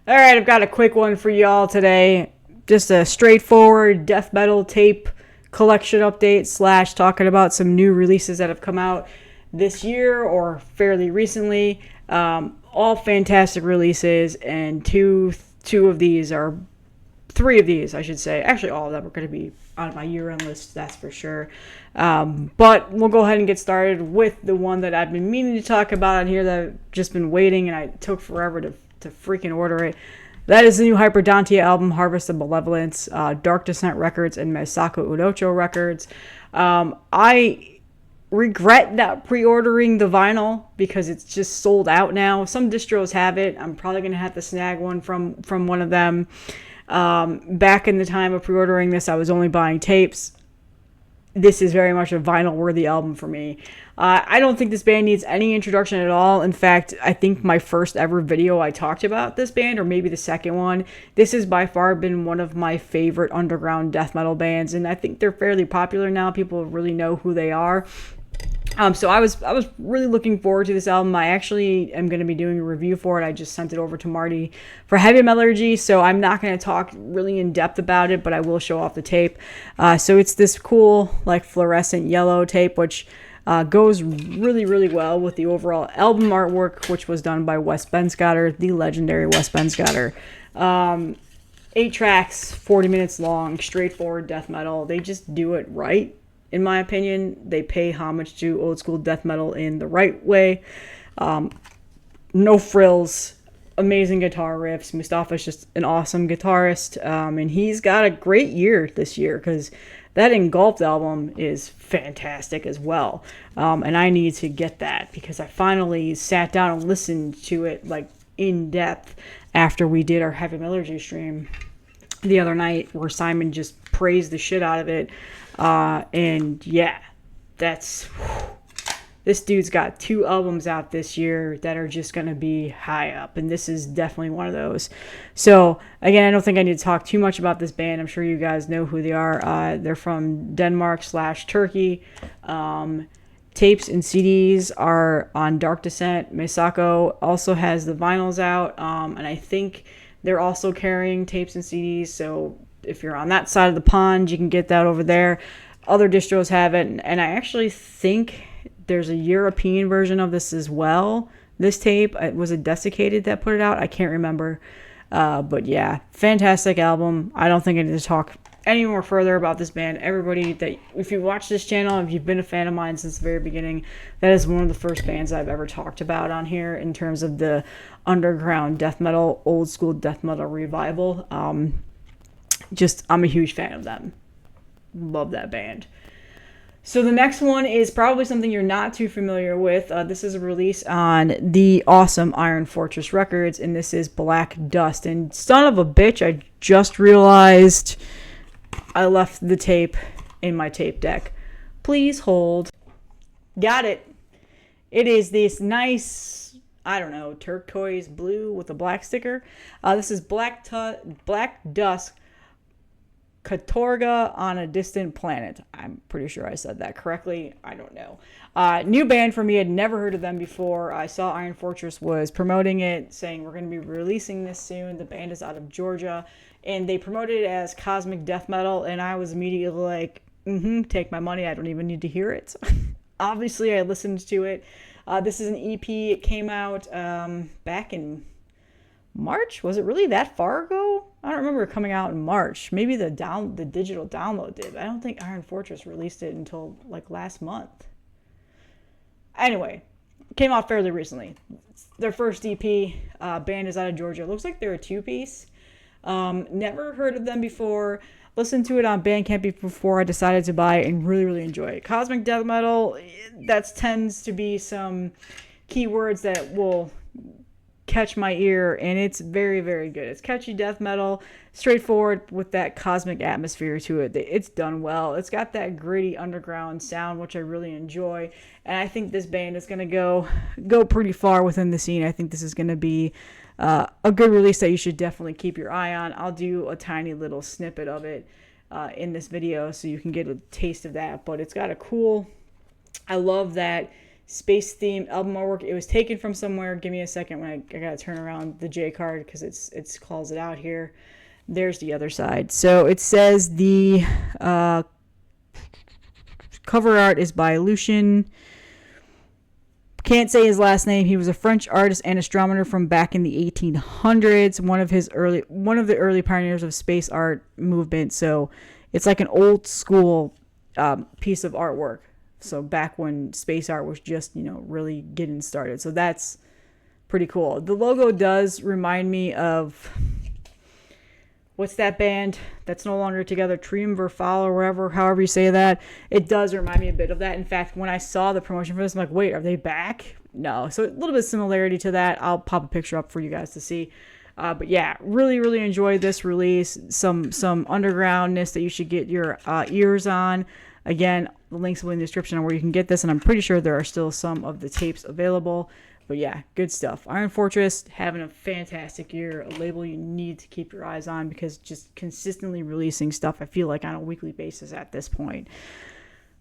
All right, I've got a quick one for y'all today. Just a straightforward death metal tape collection update slash talking about some new releases that have come out this year or fairly recently. All fantastic releases, and three of these, I should say. Actually, all of them are going to be on my year-end list, that's for sure. But we'll go ahead and get started with the one that I've been meaning to talk about on here that I've just been waiting, and I took forever to freaking order it. That is the new Hyperdontia album, Harvest of Malevolence, Dark Descent Records and Misako Unocho Records. I regret not pre-ordering the vinyl because it's just sold out now. Some distros have it. I'm probably going to have to snag one from one of them. Back in the time of pre-ordering this, I was only buying tapes. This is very much a vinyl-worthy album for me. I don't think this band needs any introduction at all. In fact, I think my first ever video I talked about this band, or maybe the second one, this has by far been one of my favorite underground death metal bands, and I think they're fairly popular now. People really know who they are. So I was really looking forward to this album. I actually am going to be doing a review for it. I just sent it over to Marty for Heavy Metallurgy, so I'm not going to talk really in depth about it, but I will show off the tape. So it's this cool, like, fluorescent yellow tape, which goes really, really well with the overall album artwork, which was done by Wes Benscotter, the legendary Wes Benscotter. 8 tracks, 40 minutes long, straightforward death metal. They just do it right. In my opinion, they pay homage to old school death metal in the right way. No frills, amazing guitar riffs. Mustafa's just an awesome guitarist, and he's got a great year this year because that Engulfed album is fantastic as well. And I need to get that because I finally sat down and listened to it like in depth after we did our Heavy Metallurgy stream the other night, where Simon just praised the shit out of it. And yeah, this dude's got 2 albums out this year that are just going to be high up, and this is definitely one of those. So again, I don't think I need to talk too much about this band. I'm sure you guys know who they are. They're from Denmark/Turkey. Tapes and CDs are on Dark Descent. Misako also has the vinyls out, and I think they're also carrying tapes and CDs, so if you're on that side of the pond, you can get that over there. Other distros have it, and I actually think there's a European version of this as well. This tape, it was a Desiccated that put it out. I can't remember. But yeah, fantastic album. I don't think I need to talk any more further about this band. Everybody, that if you watch this channel, if you've been a fan of mine since the very beginning, that is one of the first bands I've ever talked about on here in terms of the underground death metal, old school death metal revival. I'm a huge fan of them. Love that band. So the next one is probably something you're not too familiar with. This is a release on the awesome Iron Fortress Records, and this is Black Dust. And son of a bitch, I just realized I left the tape in my tape deck. Please hold. Got it. It is this nice, I don't know, turquoise blue with a black sticker. This is Black Dusk, Katorga on a Distant Planet. I'm pretty sure I said that correctly. I don't know. New band for me. I'd never heard of them before. I saw Iron Fortress was promoting it, saying we're going to be releasing this soon. The band is out of Georgia, and they promoted it as cosmic death metal, and I was immediately like, take my money. I don't even need to hear it. Obviously, I listened to it. This is an EP. It came out back in March. Was it really that far ago? I don't remember it coming out in March. Maybe the digital download did. I don't think Iron Fortress released it until like last month. Anyway, it came out fairly recently. It's their first EP. Band is out of Georgia. It looks like they're a 2-piece. Never heard of them before. Listened to it on Bandcamp before I decided to buy it and really, really enjoy it. Cosmic death metal, that tends to be some keywords that will catch my ear, and it's very, very good. It's catchy death metal, straightforward with that cosmic atmosphere to it. It's done well. It's got that gritty underground sound, which I really enjoy, and I think this band is going to go pretty far within the scene. I think this is going to be a good release that you should definitely keep your eye on. I'll do a tiny little snippet of it in this video so you can get a taste of that, but it's got a cool, I love that space theme album artwork. It was taken from somewhere. Give me a second when I gotta turn around the J card because it's calls it out here. There's the other side. So it says the cover art is by Lucien. Can't say his last name. He was a French artist and astronomer from back in the 1800s. One of the early pioneers of space art movement. So it's like an old school piece of artwork. So back when space art was just, really getting started. So that's pretty cool. The logo does remind me of, what's that band that's no longer together? Triumvirfal or however you say that. It does remind me a bit of that. In fact, when I saw the promotion for this, I'm like, wait, are they back? No. So a little bit of similarity to that. I'll pop a picture up for you guys to see. But yeah, really, really enjoyed this release. Some undergroundness that you should get your ears on. Again, the links will be in the description on where you can get this, and I'm pretty sure there are still some of the tapes available. But yeah, good stuff. Iron Fortress having a fantastic year, a label you need to keep your eyes on because just consistently releasing stuff, I feel like, on a weekly basis at this point.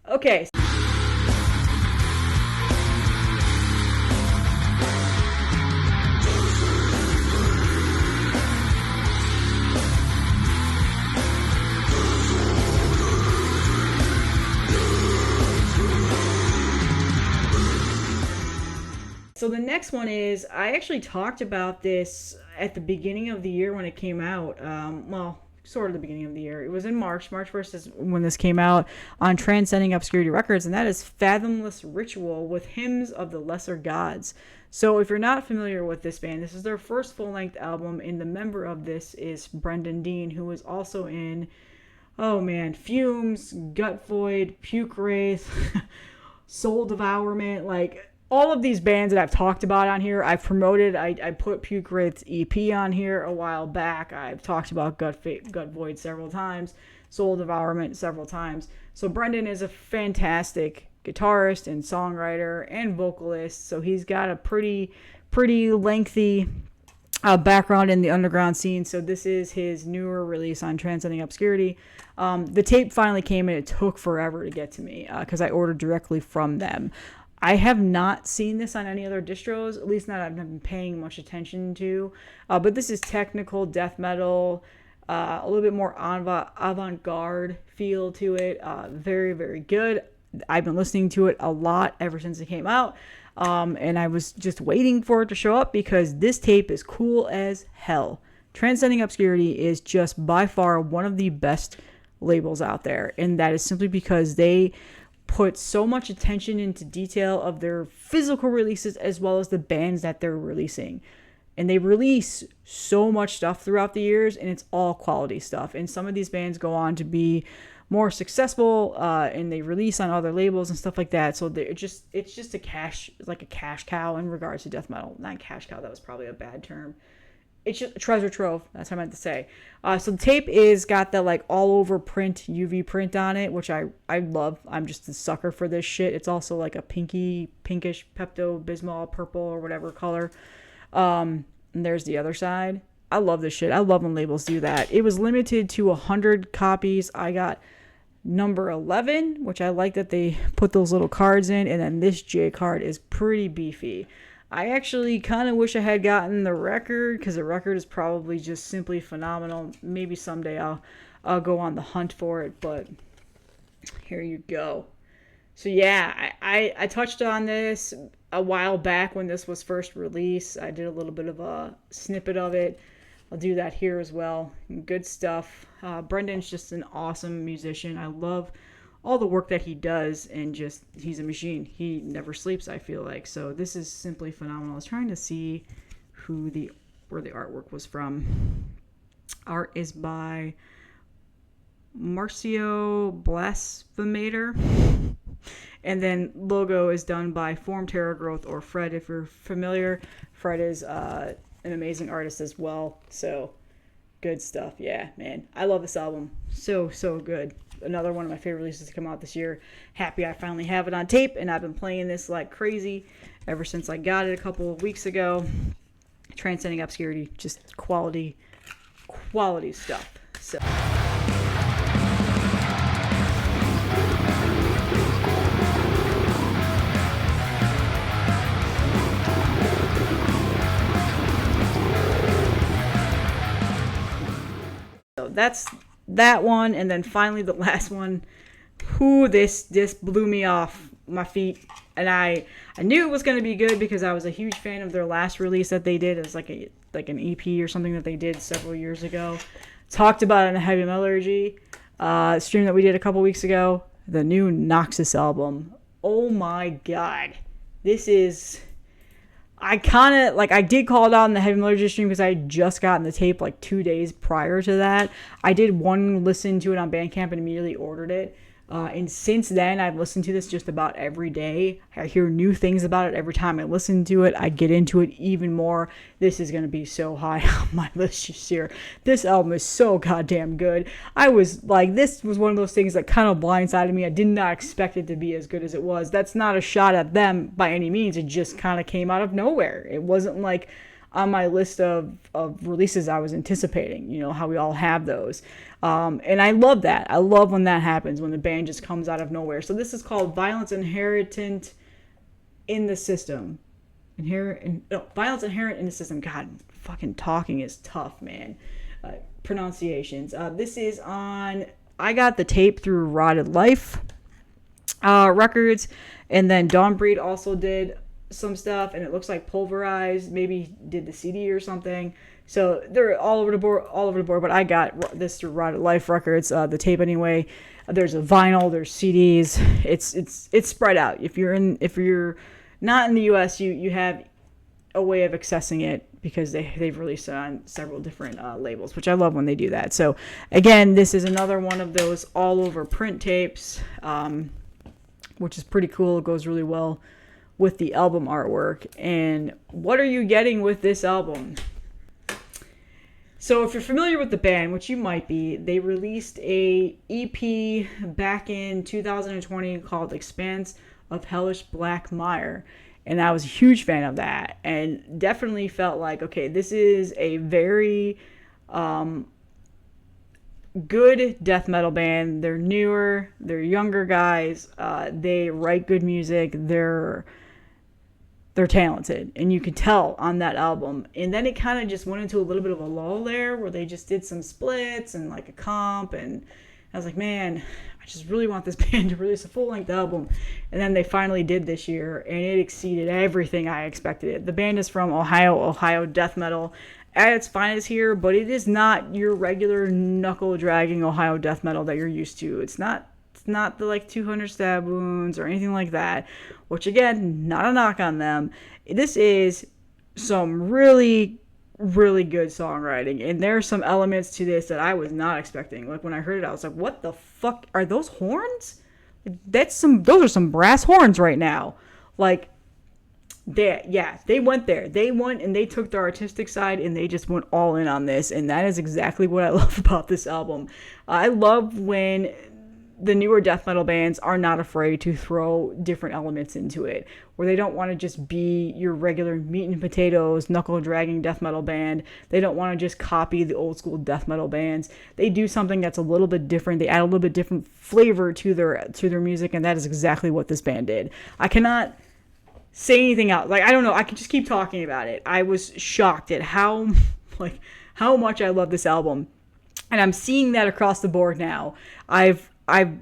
Okay. So the next one is, I actually talked about this at the beginning of the year when it came out. Sort of the beginning of the year. It was in March. March 1st is when this came out on Transcending Obscurity Records, and that is Fathomless Ritual with Hymns of the Lesser Gods. So if you're not familiar with this band, this is their first full-length album, and the member of this is Brendan Dean, who is also in, Fumes, Gut Void, Puke Wraith, Soul Devourment, all of these bands that I've talked about on here, I've promoted. I put Puke Wraith's EP on here a while back. I've talked about Gut Void several times, Soul Devourment several times. So Brendan is a fantastic guitarist and songwriter and vocalist. So he's got a pretty lengthy background in the underground scene. So this is his newer release on Transcending Obscurity. The tape finally came and it took forever to get to me because I ordered directly from them. I have not seen this on any other distros, at least not I've been paying much attention to. But this is technical death metal, a little bit more avant-garde feel to it. Very, very good. I've been listening to it a lot ever since it came out. And I was just waiting for it to show up because this tape is cool as hell. Transcending Obscurity is just by far one of the best labels out there. And that is simply because they put so much attention into detail of their physical releases as well as the bands that they're releasing. And they release so much stuff throughout the years, and it's all quality stuff. And some of these bands go on to be more successful, and they release on other labels and stuff like that. So it's just a cash cow in regards to death metal. Not cash cow, that was probably a bad term. It's just a treasure trove. That's what I meant to say. So the tape is got that all over print, UV print on it, which I love. I'm just a sucker for this shit. It's also like a pinkish Pepto-Bismol purple or whatever color. And there's the other side. I love this shit. I love when labels do that. It was limited to 100 copies. I got number 11, which I like that they put those little cards in. And then this J card is pretty beefy. I actually kind of wish I had gotten the record because the record is probably just simply phenomenal. Maybe someday I'll go on the hunt for it, but here you go. So yeah, I touched on this a while back when this was first released. I did a little bit of a snippet of it. I'll do that here as well. Good stuff. Brendan's just an awesome musician. I love all the work that he does, and just he's a machine. He never sleeps, I feel like. So this is simply phenomenal. I was trying to see where the artwork was from. Art is by Marcio Blasphenator. And then logo is done by Form Terra Growth or Fred. If you're familiar, Fred is an amazing artist as well. So good stuff. Yeah, man. I love this album. So good. Another one of my favorite releases to come out this year. Happy I finally have it on tape, and I've been playing this like crazy ever since I got it a couple of weeks ago. Transcending Obscurity, just quality stuff. So that's that one. And then finally the last one. This blew me off my feet. And I knew it was going to be good because I was a huge fan of their last release that they did. It was like an EP or something that they did several years ago. Talked about it in a Heavy Metallurgy stream that we did a couple weeks ago. The new Noxus album. Oh my god. This is... I did call it out in the Heavy Metallurgy stream because I had just gotten the tape like 2 days prior to that. I did one listen to it on Bandcamp and immediately ordered it. And since then, I've listened to this just about every day. I hear new things about it every time I listen to it. I get into it even more. This is going to be so high on my list this year. This album is so goddamn good. I was like, this was one of those things that kind of blindsided me. I did not expect it to be as good as it was. That's not a shot at them by any means. It just kind of came out of nowhere. It wasn't like on my list of releases I was anticipating, you know, how we all have those. And I love that. I love when that happens, when the band just comes out of nowhere. So this is called Violence Inherent in the System. Violence Inherent in the System. God, fucking talking is tough, man. Pronunciations. This is on... I got the tape through Rotted Life Records. And then Dawnbreed also did some stuff, and it looks like Pulverized maybe did the CD or something. So they're all over the board. But I got this through Rotted Life Records, the tape anyway. There's a vinyl, there's CDs. It's spread out. If you're not in the US, you have a way of accessing it because they've released it on several different labels, which I love when they do that. So again, this is another one of those all over print tapes, which is pretty cool. It goes really well with the album artwork. And what are you getting with this album? So if you're familiar with the band, which you might be, they released a EP back in 2020 called Expanse of Hellish Black Mire. And I was a huge fan of that and definitely felt like, okay, this is a very good death metal band. They're newer, they're younger guys, they write good music, they're talented, and you could tell on that album. And then it kind of just went into a little bit of a lull there where they just did some splits and like a comp, and I was like, man, I just really want this band to release a full-length album. And then they finally did this year, and it exceeded everything I expected it. The band is from Ohio death metal at its finest here, but it is not your regular knuckle-dragging Ohio death metal that you're used to. It's not the like 200 stab wounds or anything like that, which again, not a knock on them. This is some really, really good songwriting, and there are some elements to this that I was not expecting. Like when I heard it, I was like, what the fuck are those horns? Those are some brass horns right now. Like, they went there. They went and they took their artistic side and they just went all in on this, and that is exactly what I love about this album. I love when the newer death metal bands are not afraid to throw different elements into it, where they don't want to just be your regular meat and potatoes, knuckle dragging death metal band. They don't want to just copy the old school death metal bands. They do something that's a little bit different. They add a little bit different flavor to their music, and that is exactly what this band did. I cannot say anything else. Like, I don't know. I can just keep talking about it. I was shocked at how much I love this album, and I'm seeing that across the board now. I've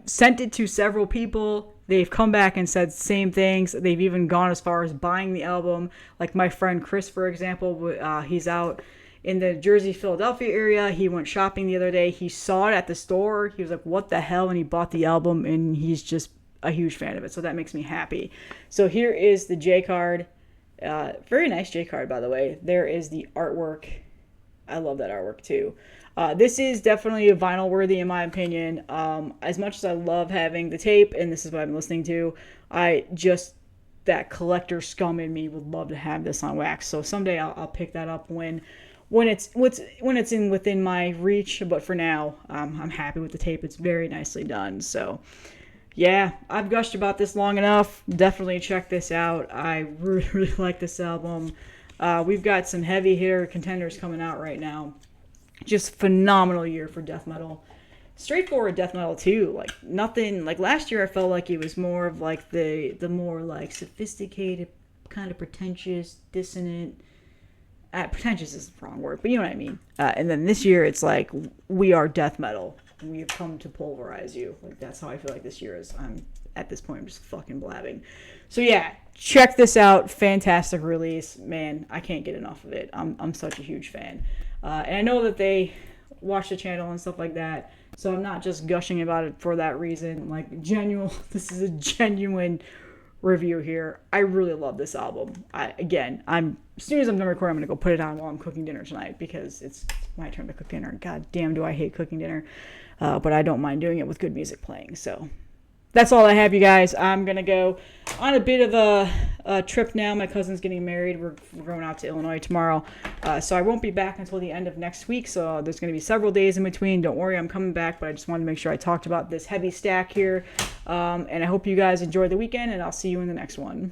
sent it to several people. They've come back and said same things. They've even gone as far as buying the album. Like my friend Chris, for example, he's out in the Jersey, Philadelphia area. He went shopping the other day. He saw it at the store. He was like, what the hell? And he bought the album, and he's just a huge fan of it. So that makes me happy. So here is the J card. Very nice J card, by the way. There is the artwork. I love that artwork too. This is definitely a vinyl worthy in my opinion. As much as I love having the tape, and this is what I'm listening to, that collector scum in me would love to have this on wax. So someday I'll pick that up when it's within my reach. But for now, I'm happy with the tape. It's very nicely done. So yeah, I've gushed about this long enough. Definitely check this out. I really, really like this album. We've got some heavy hitter contenders coming out right now. Just phenomenal year for death metal. Straightforward death metal too. Like nothing, like last year I felt like it was more of like the more like sophisticated, kind of pretentious, dissonant, pretentious is the wrong word, but you know what I mean. And then this year, it's like, we are death metal. We have come to pulverize you. Like, that's how I feel like this year is. At this point, I'm just fucking blabbing. So yeah, check this out. Fantastic release. Man, I can't get enough of it. I'm such a huge fan. And I know that they watch the channel and stuff like that, so I'm not just gushing about it for that reason. Like, this is a genuine review here. I really love this album. As soon as I'm done recording, I'm gonna go put it on while I'm cooking dinner tonight, because it's my turn to cook dinner. God damn, do I hate cooking dinner, but I don't mind doing it with good music playing. So that's all I have, you guys. I'm gonna go on a bit of a trip now. My cousin's getting married. We're going out to Illinois tomorrow, so I won't be back until the end of next week. So there's gonna be several days in between. Don't worry, I'm coming back, but I just wanted to make sure I talked about this heavy stack here. And I hope you guys enjoy the weekend, and I'll see you in the next one.